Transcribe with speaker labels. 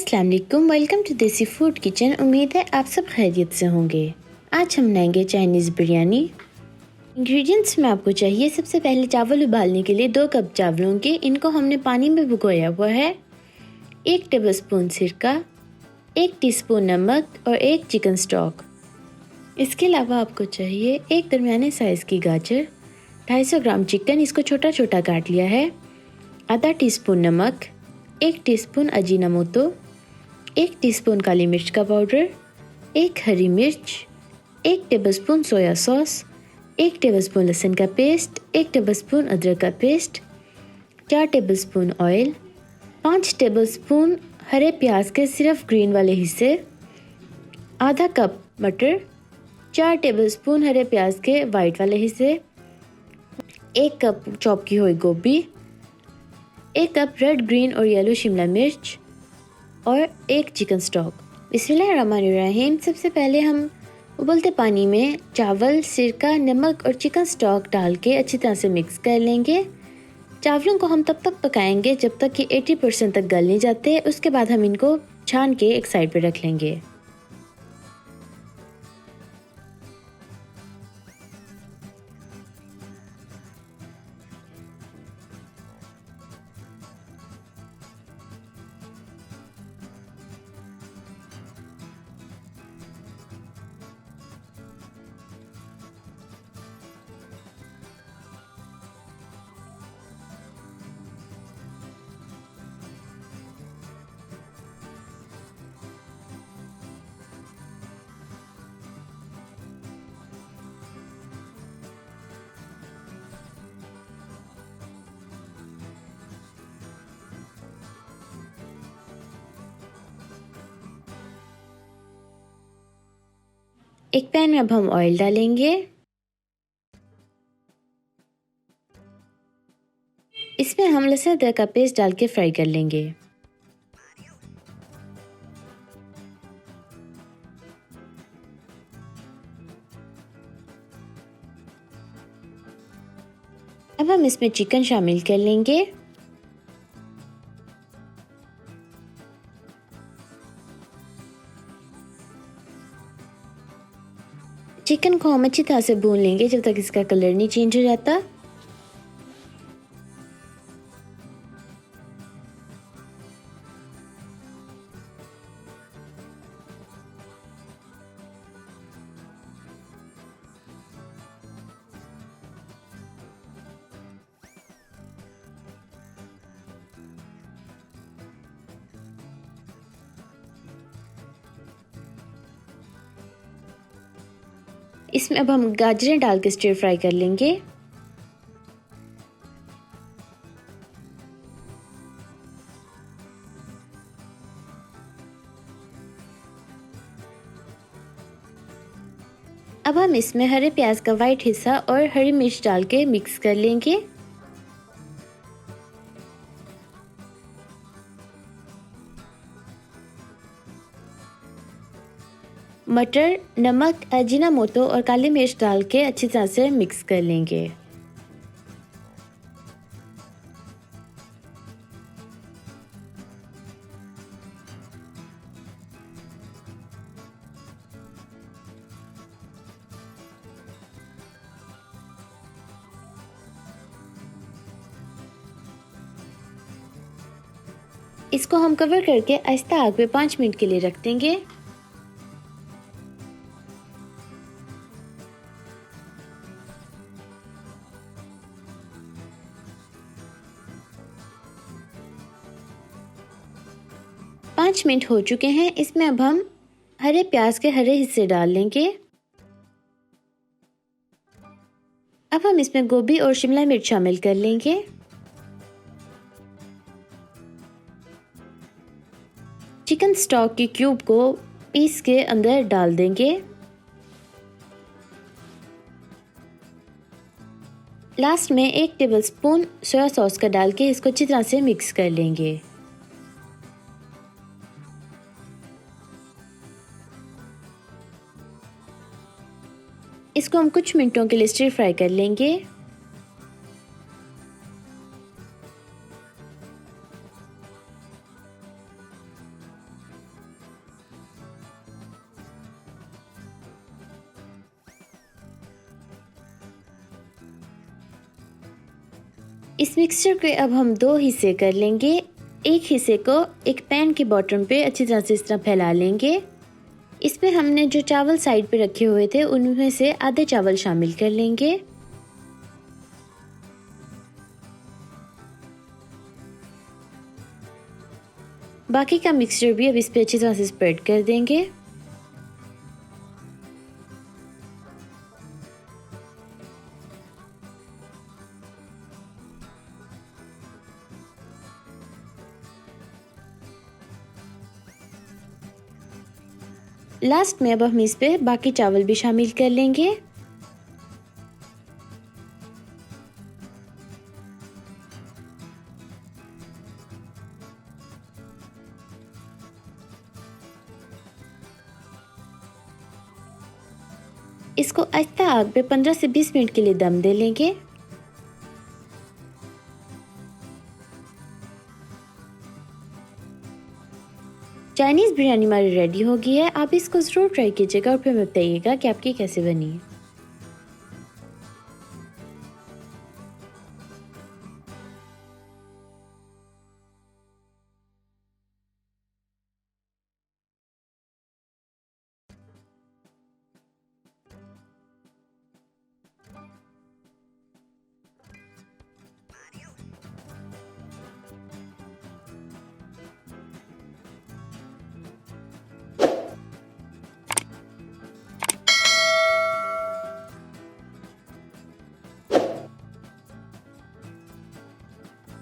Speaker 1: अस्सलाम वालेकुम, welcome to देसी फूड किचन। उम्मीद है आप सब खैरियत से होंगे। आज हम बनाएंगे चाइनीज़ बिरयानी। इंग्रेडिएंट्स में आपको चाहिए, सबसे पहले चावल उबालने के लिए 2 कप चावल होंगे। इनको हमने पानी में भिगोया हुआ है। 1 टेबलस्पून सिरका, 1 टीस्पून नमक और 1 चिकन स्टॉक। इसके अलावा आपको चाहिए 1 दरमियाने साइज़ की गाजर, 250 ग्राम चिकन, इसको छोटा छोटा काट लिया है, आधा टीस्पून नमक, 1 टीस्पून अजीनामोटो, 1 टीस्पून काली मिर्च का पाउडर, 1 हरी मिर्च, 1 टेबलस्पून सोया सॉस, 1 टेबलस्पून लहसुन का पेस्ट, 1 टेबलस्पून अदरक का पेस्ट, 4 टेबलस्पून ऑयल, 5 टेबलस्पून हरे प्याज के सिर्फ ग्रीन वाले हिस्से, आधा कप मटर, 4 टेबलस्पून हरे प्याज के वाइट वाले हिस्से, 1 कप चॉप की हुई गोभी, 1 कप रेड, ग्रीन और येलो शिमला मिर्च और 1 चिकन स्टॉक। बिस्मिल्लाहिर्रहमानिर्रहीम। सबसे पहले हम उबलते पानी में चावल, सिरका, नमक और चिकन स्टॉक डाल के अच्छी तरह से मिक्स कर लेंगे। चावलों को हम तब तक पकाएंगे जब तक कि 80% तक गल नहीं जाते। उसके बाद हम इनको छान के एक साइड पे रख लेंगे। एक पैन में अब हम ऑयल डालेंगे। इसमें हम लहसुन अदरक का पेस्ट डाल के फ्राई कर लेंगे। अब हम इसमें चिकन शामिल कर लेंगे। चिकन को हम अच्छी तरह से भून लेंगे जब तक इसका कलर नहीं चेंज हो जाता। इसमें अब हम गाजरें डाल के स्टिर फ्राई कर लेंगे। अब हम इसमें हरे प्याज का वाइट हिस्सा और हरी मिर्च डाल के मिक्स कर लेंगे। मटर, नमक, अजीनामोटो और काली मिर्च डाल के अच्छी तरह से मिक्स कर लेंगे। इसको हम कवर करके आहिस्ता आग पे 5 मिनट के लिए रख देंगे। पाँच मिनट हो चुके हैं। इसमें अब हम हरे प्याज के हरे हिस्से डाल लेंगे। अब हम इसमें गोभी और शिमला मिर्च शामिल कर लेंगे। चिकन स्टॉक की क्यूब को पीस के अंदर डाल देंगे। लास्ट में 1 टेबलस्पून सोया सॉस का डाल के इसको अच्छी तरह से मिक्स कर लेंगे। इसको हम कुछ मिनटों के लिए स्टिर फ्राई कर लेंगे। इस मिक्सचर के अब हम दो हिस्से कर लेंगे। एक हिस्से को एक पैन के बॉटम पे अच्छी तरह से इस तरह फैला लेंगे। इसमें हमने जो चावल साइड पे रखे हुए थे उनमें से आधे चावल शामिल कर लेंगे। बाकी का मिक्सचर भी अब इस पे अच्छी तरह से स्प्रेड कर देंगे। लास्ट में अब हम इस पे बाकी चावल भी शामिल कर लेंगे। इसको आहिस्ता आग पे 15 से 20 मिनट के लिए दम दे लेंगे। चाइनीज़ बिरयानी हमारी रेडी हो गई है। आप इसको ज़रूर ट्राई कीजिएगा और फिर बताइएगा कि आपकी कैसे बनी है।